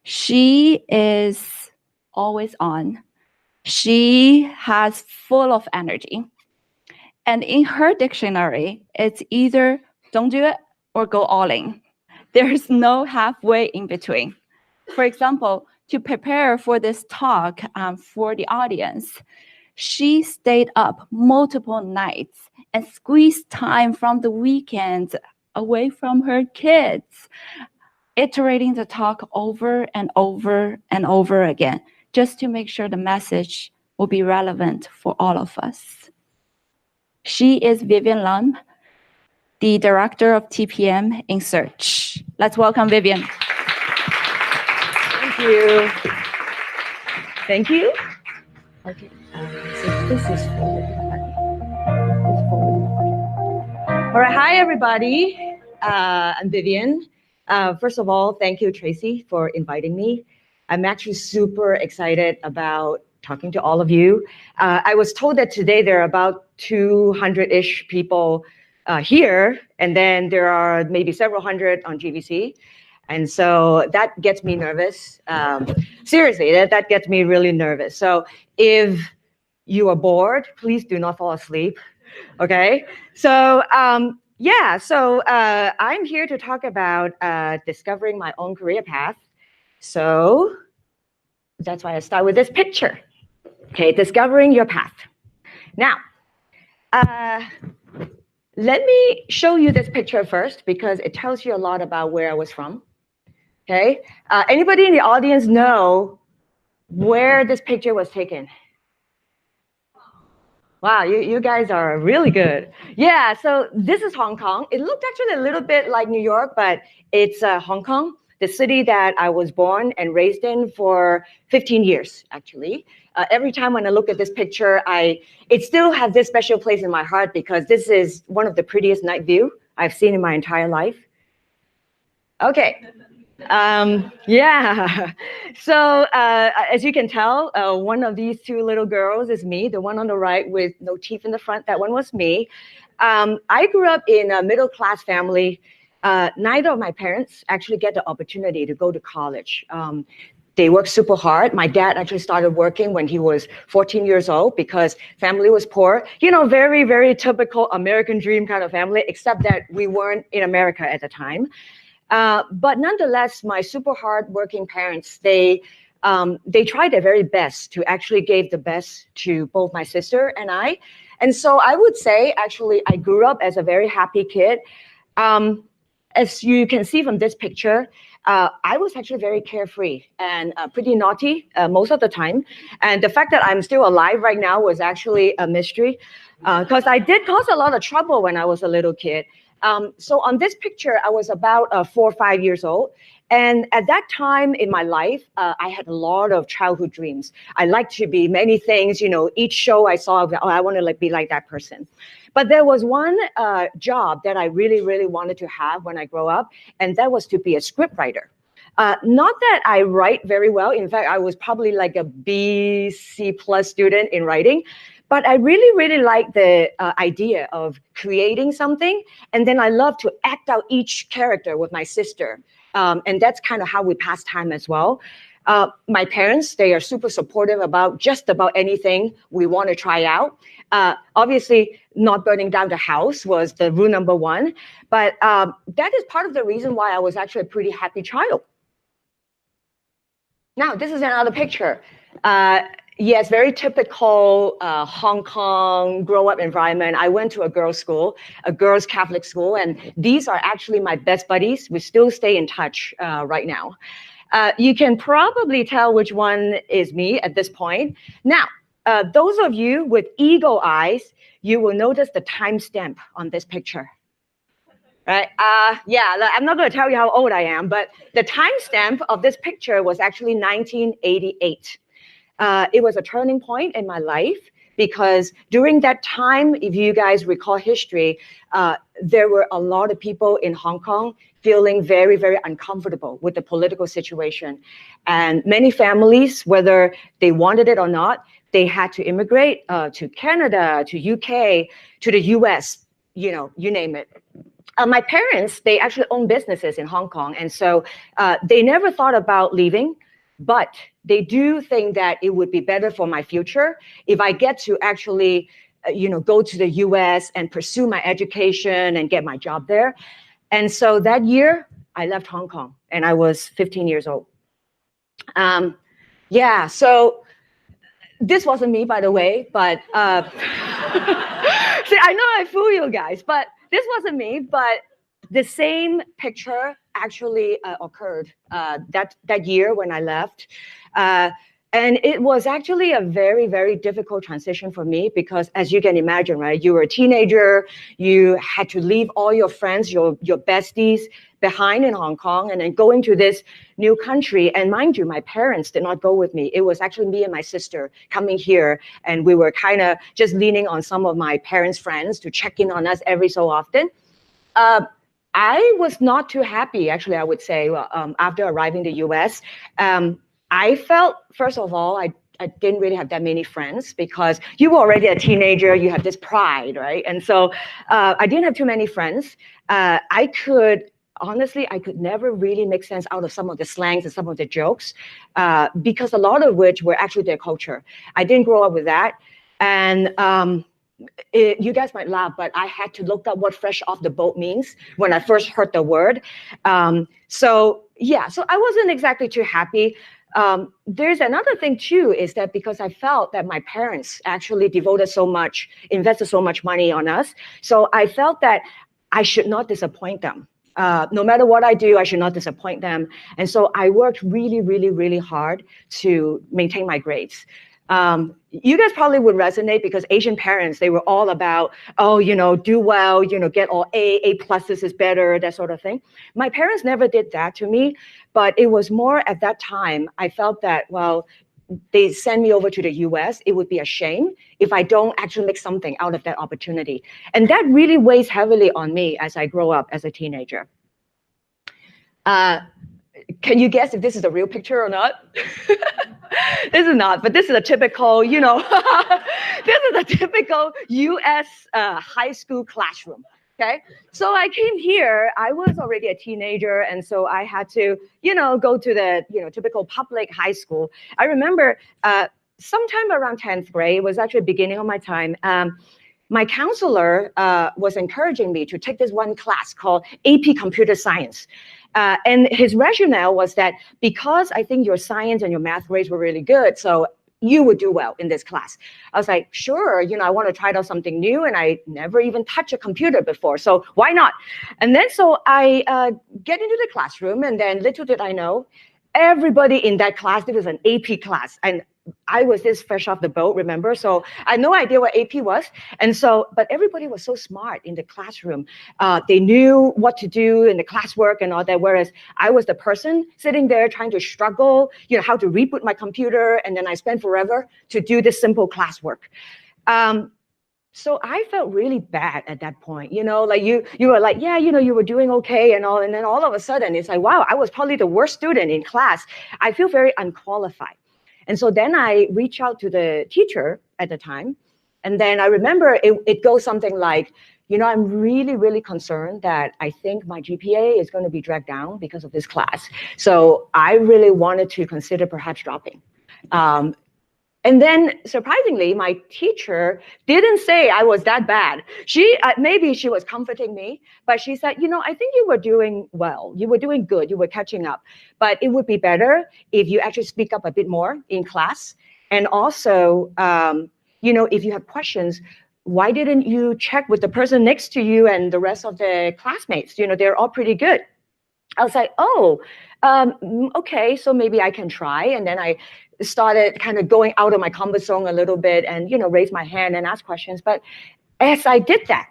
She is always on. She has full of energy. And in her dictionary, it's either don't do it or go all in. There's no halfway in between. For example, to prepare for this talk for the audience, she stayed up multiple nights and squeezed time from the weekends away from her kids, iterating the talk over and over and over again, just to make sure the message will be relevant for all of us. She is Vivian Lam, the director of TPM in Search. Let's welcome Vivian. Thank you. Thank you. Okay. So this is all right. Hi, everybody. I'm Vivian. First of all, thank you, Tracy, for inviting me. I'm actually super excited about talking to all of you. I was told that today there are about 200-ish people here, and then there are maybe several hundred on GVC. And so that gets me nervous. Seriously, that gets me really nervous. So if you are bored, please do not fall asleep, okay? So I'm here to talk about discovering my own career path. So that's why I start with this picture, okay? Discovering your path. Now, let me show you this picture first because it tells you a lot about where I was from. Okay, anybody in the audience know where this picture was taken? Wow, you guys are really good. Yeah, so this is Hong Kong. It looked actually a little bit like New York, but it's Hong Kong, the city that I was born and raised in for 15 years, actually. Every time when I look at this picture, it still has this special place in my heart because this is one of the prettiest night view I've seen in my entire life. Okay. Yeah, so as you can tell, one of these two little girls is me. The one on the right with no teeth in the front, that one was me. I grew up in a middle-class family. Neither of my parents actually get the opportunity to go to college. They work super hard. My dad actually started working when he was 14 years old because family was poor. You know, very, very typical American dream kind of family, except that we weren't in America at the time. But nonetheless, my super hard-working parents, they tried their very best to actually give the best to both my sister and I. And so I would say, actually, I grew up as a very happy kid. As you can see from this picture, I was actually very carefree and pretty naughty most of the time. And the fact that I'm still alive right now was actually a mystery because I did cause a lot of trouble when I was a little kid. So on this picture, I was about 4 or 5 years old. And at that time in my life, I had a lot of childhood dreams. I liked to be many things, you know, each show I saw, I want to be like that person. But there was one job that I really, really wanted to have when I grow up, and that was to be a script writer. Not that I write very well. In fact, I was probably like a B, C+ student in writing. But I really, really like the idea of creating something. And then I love to act out each character with my sister. And that's kind of how we pass time as well. My parents, they are super supportive about just about anything we want to try out. Obviously, not burning down the house was the rule number one. But that is part of the reason why I was actually a pretty happy child. Now, this is another picture. Yes, very typical Hong Kong grow-up environment. I went to a girls' school, a girls' Catholic school, and these are actually my best buddies. We still stay in touch right now. You can probably tell which one is me at this point. Now, those of you with eagle eyes, you will notice the timestamp on this picture. Right? Yeah, I'm not going to tell you how old I am, but the timestamp of this picture was actually 1988. It was a turning point in my life because during that time, if you guys recall history, there were a lot of people in Hong Kong feeling very, very uncomfortable with the political situation. And many families, whether they wanted it or not, they had to immigrate to Canada, to UK, to the US, you know, you name it. My parents, they actually own businesses in Hong Kong. And so they never thought about leaving, but they do think that it would be better for my future if I get to actually, go to the US and pursue my education and get my job there. And so that year, I left Hong Kong, and I was 15 years old. Yeah, so this wasn't me, by the way, but see, I know I fool you guys, but this wasn't me, but the same picture actually occurred that year when I left. And it was actually a very, very difficult transition for me because, as you can imagine, right, you were a teenager, you had to leave all your friends, your besties behind in Hong Kong, and then going to this new country. And mind you, my parents did not go with me. It was actually me and my sister coming here, and we were kind of just leaning on some of my parents' friends to check in on us every so often. I was not too happy, actually, I would say, after arriving in the US. I felt, first of all, I didn't really have that many friends because you were already a teenager, you have this pride, right? And so I didn't have too many friends. Honestly, I could never really make sense out of some of the slangs and some of the jokes because a lot of which were actually their culture. I didn't grow up with that. And you guys might laugh, but I had to look up what fresh off the boat means when I first heard the word. So I wasn't exactly too happy. There's another thing too, is that because I felt that my parents actually invested so much money on us. So I felt that I should not disappoint them. No matter what I do, I should not disappoint them. And so I worked really, really, really hard to maintain my grades. You guys probably would resonate because Asian parents, they were all about, do well, get all A pluses is better, that sort of thing. My parents never did that to me, but it was more at that time, I felt that, well, they send me over to the US, it would be a shame if I don't actually make something out of that opportunity. And that really weighs heavily on me as I grow up as a teenager. Can you guess if this is a real picture or not? This is not, but this is a typical, this is a typical US high school classroom, okay? So I came here, I was already a teenager, and so I had to, go to the, typical public high school. I remember sometime around 10th grade, it was actually the beginning of my time, my counselor was encouraging me to take this one class called AP Computer Science. And his rationale was that because I think your science and your math grades were really good, so you would do well in this class. I was like, sure, I want to try out something new, and I never even touched a computer before, so why not? And then so I get into the classroom, and then little did I know, everybody in that class, it was an AP class, and I was this fresh off the boat, remember? So I had no idea what AP was. And so, but everybody was so smart in the classroom. They knew what to do in the classwork and all that, whereas I was the person sitting there trying to struggle, how to reboot my computer, and then I spent forever to do this simple classwork. So I felt really bad at that point, like you were like, yeah, you were doing okay and all, and then all of a sudden it's like, wow, I was probably the worst student in class. I feel very unqualified. And so then I reach out to the teacher at the time. And then I remember it goes something like, I'm really, really concerned that I think my GPA is going to be dragged down because of this class. So I really wanted to consider perhaps dropping. And then, surprisingly, my teacher didn't say I was that bad. Maybe she was comforting me, but she said, I think you were doing well. You were doing good. You were catching up. But it would be better if you actually speak up a bit more in class. And also, if you have questions, why didn't you check with the person next to you and the rest of the classmates? They're all pretty good. I was like, oh, okay, so maybe I can try. And then I started kind of going out of my comfort zone a little bit and, raise my hand and ask questions. But as I did that,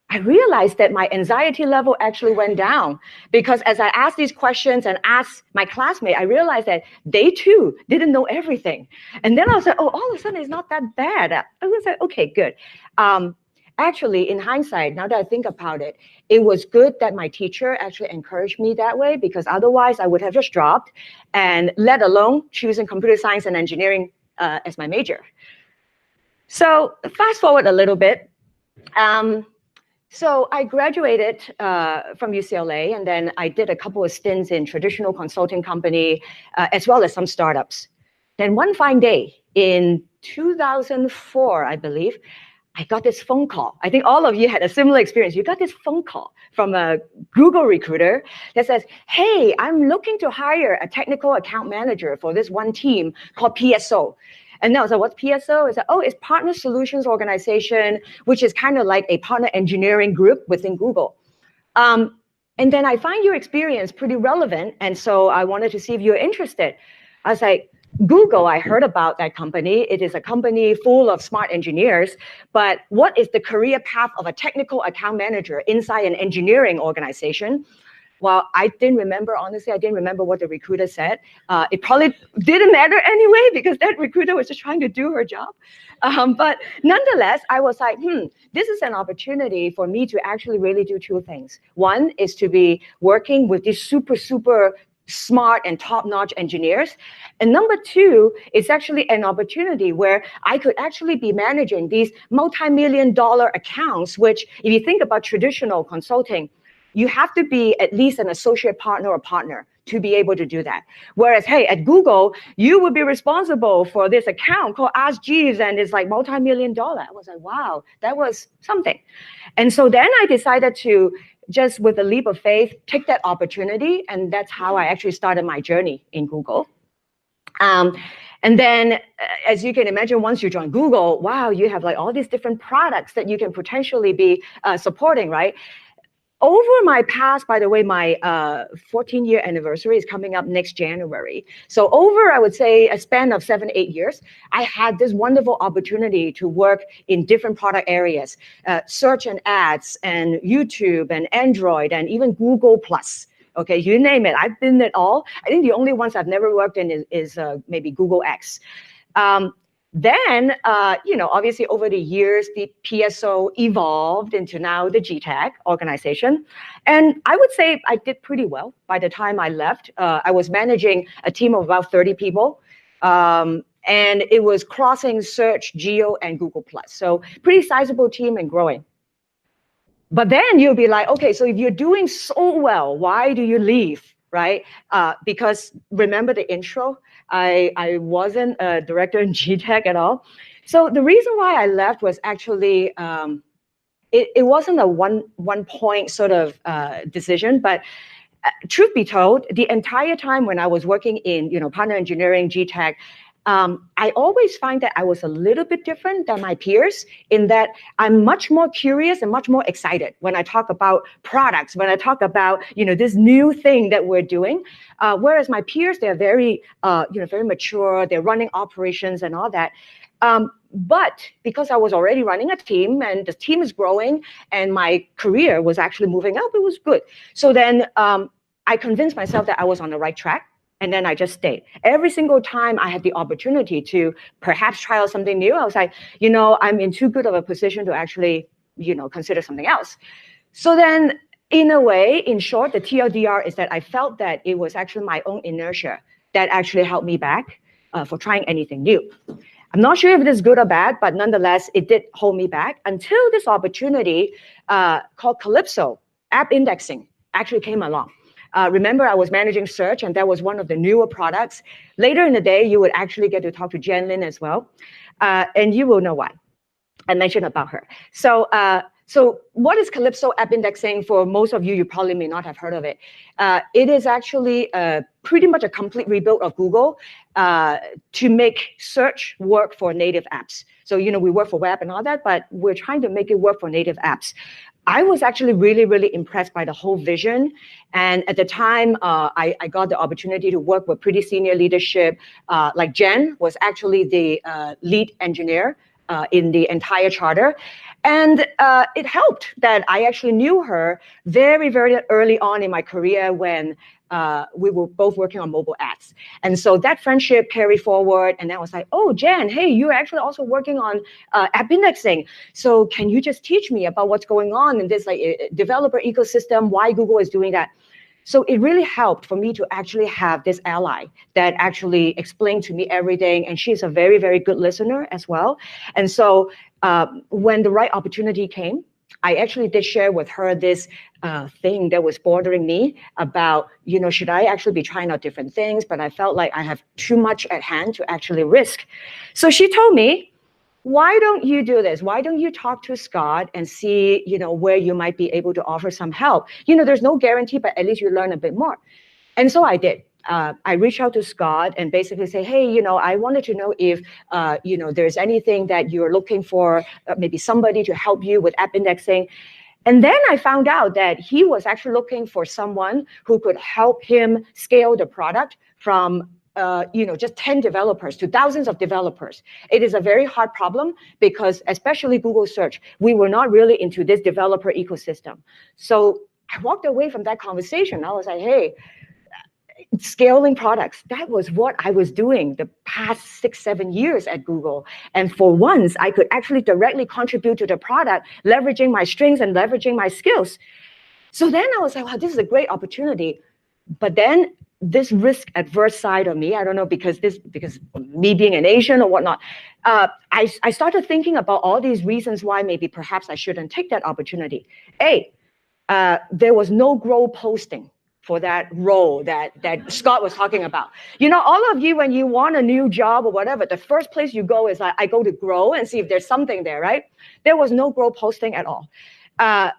I realized that my anxiety level actually went down because as I asked these questions and asked my classmate, I realized that they too didn't know everything. And then I was like, oh, all of a sudden it's not that bad. I was like, okay, good. Actually, in hindsight, now that I think about it, it was good that my teacher actually encouraged me that way because otherwise I would have just dropped and let alone choosing computer science and engineering as my major. So fast forward a little bit. So I graduated from UCLA, and then I did a couple of stints in traditional consulting company, as well as some startups. Then one fine day in 2004, I believe, I got this phone call. I think all of you had a similar experience. You got this phone call from a Google recruiter that says, hey, I'm looking to hire a technical account manager for this one team called PSO. And then I was like, what's PSO? It's like, oh, it's Partner Solutions Organization, which is kind of like a partner engineering group within Google. And then I find your experience pretty relevant. And so I wanted to see if you're interested. I was like, Google, I heard about that company. It is a company full of smart engineers, but what is the career path of a technical account manager inside an engineering organization? Well, I didn't remember, honestly, I didn't remember what the recruiter said. It probably didn't matter anyway, because that recruiter was just trying to do her job. But nonetheless, I was like, this is an opportunity for me to actually really do two things. One is to be working with these super, super smart and top-notch engineers. And number two, it's actually an opportunity where I could actually be managing these multi-million-dollar accounts, which if you think about traditional consulting, you have to be at least an associate partner or partner to be able to do that. Whereas, hey, at Google, you would be responsible for this account called Ask Jeeves, and it's like multi-million-dollar. I was like, wow, that was something. And so then I decided to just with a leap of faith, take that opportunity. And that's how I actually started my journey in Google. And then, as you can imagine, once you join Google, wow, you have like all these different products that you can potentially be supporting, right? Over my past, by the way, my 14-year anniversary is coming up next January. So over, I would say, a span of 7-8 years, I had this wonderful opportunity to work in different product areas, search and ads, and YouTube, and Android, and even Google+. Okay, you name it. I've been it all. I think the only ones I've never worked in is maybe Google X. Then, obviously over the years, the PSO evolved into now the GTAC organization. And I would say I did pretty well. By the time I left, I was managing a team of about 30 people. And it was crossing search, geo, and Google+. So pretty sizable team and growing. But then you'll be like, okay, so if you're doing so well, why do you leave, right? Because remember the intro? I wasn't a director in GTech at all. So the reason why I left was actually, it wasn't a one point sort of decision, but truth be told, the entire time when I was working in, partner engineering, GTech, I always find that I was a little bit different than my peers in that I'm much more curious and much more excited when I talk about products, when I talk about, this new thing that we're doing. Whereas my peers, they're very, very mature, they're running operations and all that. But because I was already running a team and the team is growing and my career was actually moving up, it was good. So then I convinced myself that I was on the right track. And then I just stayed. Every single time I had the opportunity to perhaps try out something new, I was like, I'm in too good of a position to actually, consider something else. So then, in a way, in short, the TLDR is that I felt that it was actually my own inertia that actually held me back for trying anything new. I'm not sure if it is good or bad, but nonetheless, it did hold me back until this opportunity called Calypso App-Indexing actually came along. Remember, I was managing search, and that was one of the newer products. Later in the day, you would actually get to talk to Jen Lin as well, and you will know why. I mentioned about her. So what is Calypso App-Indexing? For most of you, you probably may not have heard of it. It is actually pretty much a complete rebuild of Google to make search work for native apps. So, we work for web and all that, but we're trying to make it work for native apps. I was actually really, really impressed by the whole vision. And at the time, I got the opportunity to work with pretty senior leadership. Like Jen was actually the lead engineer in the entire charter. And it helped that I actually knew her very, very early on in my career when we were both working on mobile ads. And so that friendship carried forward. And I was like, oh, Jen, hey, you're actually also working on app indexing. So can you just teach me about what's going on in this developer ecosystem, why Google is doing that? So it really helped for me to actually have this ally that actually explained to me everything. And she's a very, very good listener as well. And so when the right opportunity came, I actually did share with her this thing that was bothering me about, should I actually be trying out different things? But I felt like I have too much at hand to actually risk. So she told me, why don't you do this? Why don't you talk to Scott and see, where you might be able to offer some help? There's no guarantee, but at least you learn a bit more. And so I did. I reached out to Scott and basically say, hey, I wanted to know if, there's anything that you're looking for, maybe somebody to help you with app indexing. And then I found out that he was actually looking for someone who could help him scale the product from just 10 developers to thousands of developers. It is a very hard problem because especially Google search, we were not really into this developer ecosystem. So I walked away from that conversation. I was like, hey, scaling products, that was what I was doing the past 6-7 years at Google. And for once, I could actually directly contribute to the product, leveraging my strengths and leveraging my skills. So then I was like, wow, this is a great opportunity. But then this risk-averse side of me, I don't know, because me being an Asian or whatnot, I started thinking about all these reasons why maybe perhaps I shouldn't take that opportunity. There was no grow posting for that role that Scott was talking about. All of you, when you want a new job or whatever, the first place you go is I go to Grow and see if there's something there, right? There was no Grow posting at all.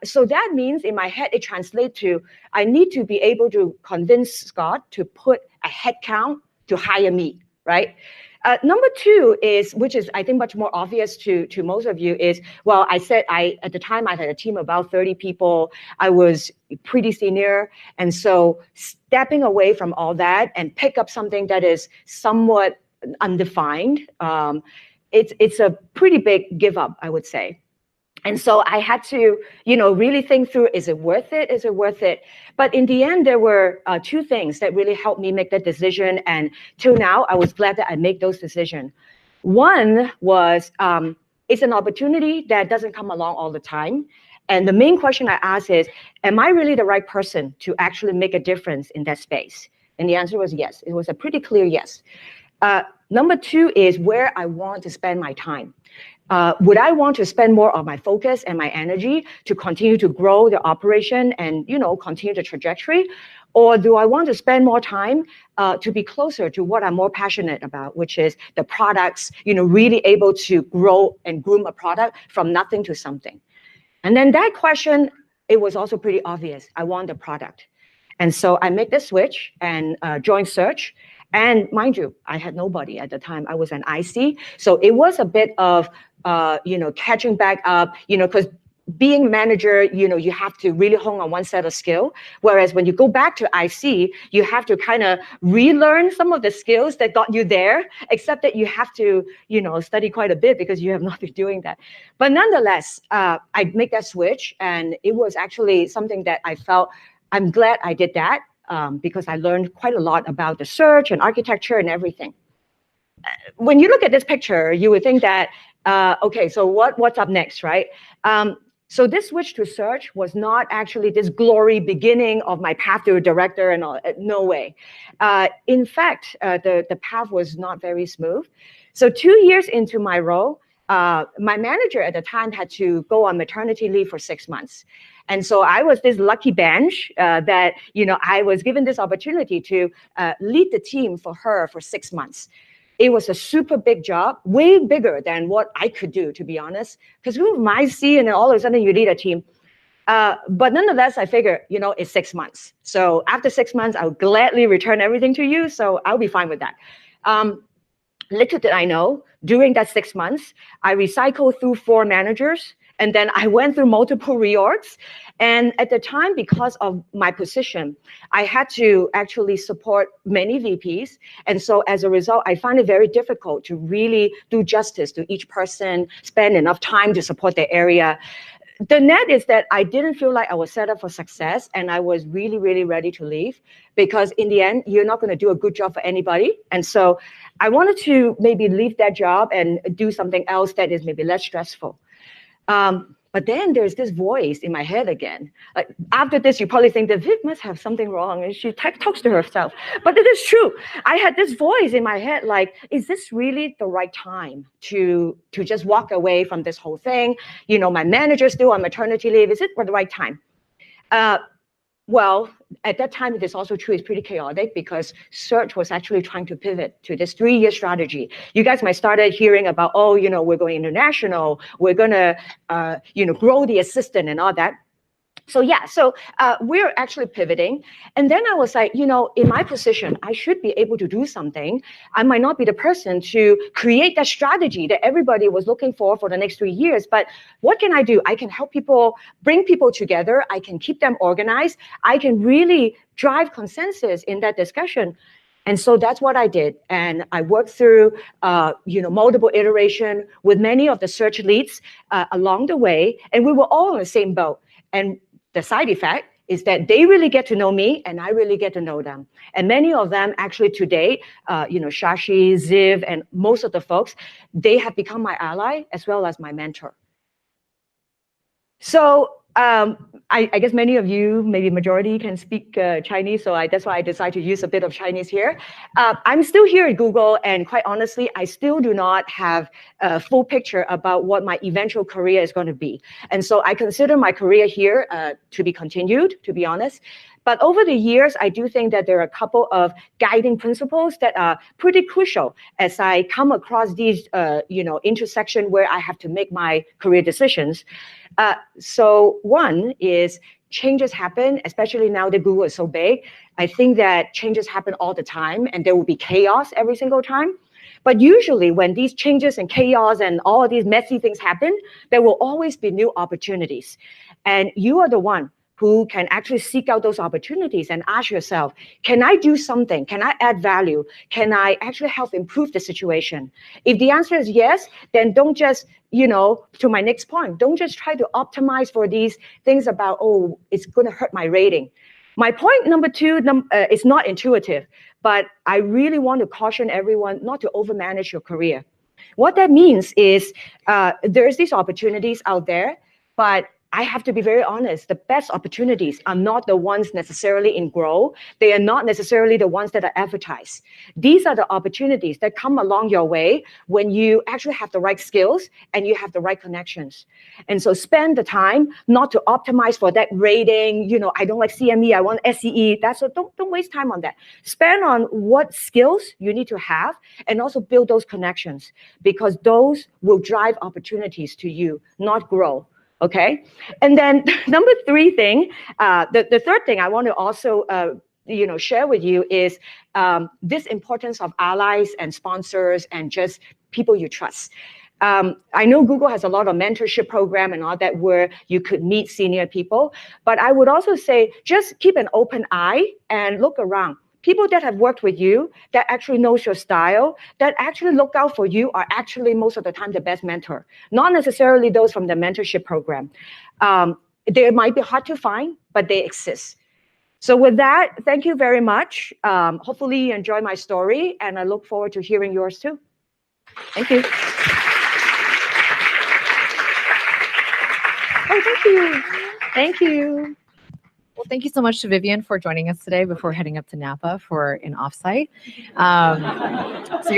So that means in my head, it translates to, I need to be able to convince Scott to put a head count to hire me, right? Number two is, which is I think much more obvious to most of you, is, well, I said at the time I had a team of about 30 people. I was pretty senior. And so stepping away from all that and pick up something that is somewhat undefined, it's a pretty big give up, I would say. And so I had to, really think through, is it worth it? Is it worth it? But in the end, there were two things that really helped me make that decision. And till now, I was glad that I made those decisions. One was, it's an opportunity that doesn't come along all the time. And the main question I asked is, am I really the right person to actually make a difference in that space? And the answer was yes. It was a pretty clear yes. Number two is where I want to spend my time. Would I want to spend more of my focus and my energy to continue to grow the operation and, continue the trajectory? Or do I want to spend more time to be closer to what I'm more passionate about, which is the products, really able to grow and groom a product from nothing to something? And then that question, it was also pretty obvious. I want the product. And so I made the switch and joined search. And mind you, I had nobody at the time. I was an IC. So it was a bit of, catching back up, because being manager, you have to really hone on one set of skill. Whereas when you go back to IC, you have to kind of relearn some of the skills that got you there, except that you have to, study quite a bit because you have not been doing that. But nonetheless, I make that switch. And it was actually something that I felt, I'm glad I did that. Because I learned quite a lot about the search and architecture and everything. When you look at this picture, you would think that, okay, so what's up next, right? So this switch to search was not actually this glory beginning of my path to a director and all. No way. In fact, the path was not very smooth. So 2 years into my role, my manager at the time had to go on maternity leave for 6 months. And so I was this lucky bench that, I was given this opportunity to lead the team for her for 6 months. It was a super big job, way bigger than what I could do, to be honest, because who might see and then all of a sudden you lead a team. But nonetheless, I figured, it's 6 months. So after 6 months, I'll gladly return everything to you. So I'll be fine with that. Little did I know, during that 6 months, I recycled through 4 managers. And then I went through multiple reorgs. And at the time, because of my position, I had to actually support many VPs. And so as a result, I find it very difficult to really do justice to each person, spend enough time to support their area. The net is that I didn't feel like I was set up for success, and I was really, really ready to leave, because in the end, you're not going to do a good job for anybody. And so I wanted to maybe leave that job and do something else that is maybe less stressful. But then there's this voice in my head again. Like after this, you probably think that Viv must have something wrong, and she talks to herself. But it is true. I had this voice in my head, like, is this really the right time to just walk away from this whole thing? You know, my manager's still on maternity leave. Is it the right time? Well, at that time, it is also true, it's pretty chaotic because search was actually trying to pivot to this 3-year strategy. You guys might started hearing about, oh, you know, we're going international, we're gonna, you know, grow the assistant and all that. So yeah, we're actually pivoting. And then I was like, you know, in my position, I should be able to do something. I might not be the person to create that strategy that everybody was looking for the next 3 years, but what can I do? I can help people, bring people together. I can keep them organized. I can really drive consensus in that discussion. And so that's what I did. And I worked through, you know, multiple iteration with many of the search leads along the way. And we were all in the same boat. And the side effect is that they really get to know me and I really get to know them. And many of them actually today, you know, Shashi, Ziv, and most of the folks, they have become my ally as well as my mentor. So I guess many of you, maybe majority, can speak Chinese, so that's why I decided to use a bit of Chinese here. I'm still here at Google, and quite honestly, I still do not have a full picture about what my eventual career is going to be. And so I consider my career here to be continued, to be honest. But over the years, I do think that there are a couple of guiding principles that are pretty crucial as I come across these, you know, intersection where I have to make my career decisions. So one is changes happen, especially now that Google is so big. I think that changes happen all the time, and there will be chaos every single time. But usually when these changes and chaos and all of these messy things happen, there will always be new opportunities. And you are the one who can actually seek out those opportunities and ask yourself, can I do something? Can I add value? Can I actually help improve the situation? If the answer is yes, then don't just, you know, to my next point, don't just try to optimize for these things about, oh, it's going to hurt my rating. My point number two is not intuitive, but I really want to caution everyone not to overmanage your career. What that means is there's these opportunities out there, but I have to be very honest, the best opportunities are not the ones necessarily in grow. They are not necessarily the ones that are advertised. These are the opportunities that come along your way when you actually have the right skills and you have the right connections. And so spend the time not to optimize for that rating. You know, I don't like CME, I want SEE. Don't waste time on that. Spend on what skills you need to have and also build those connections, because those will drive opportunities to you, not grow. Okay, and then number three thing, the third thing I want to also you know, share with you is this importance of allies and sponsors and just people you trust. I know Google has a lot of mentorship program and all that where you could meet senior people, but I would also say just keep an open eye and look around. People that have worked with you, that actually knows your style, that actually look out for you are actually most of the time the best mentor. Not necessarily those from the mentorship program. They might be hard to find, but they exist. So with that, thank you very much. Hopefully you enjoy my story, and I look forward to hearing yours too. Thank you. Oh, thank you. Thank you. Well, thank you so much to Vivian for joining us today before heading up to Napa for an offsite. So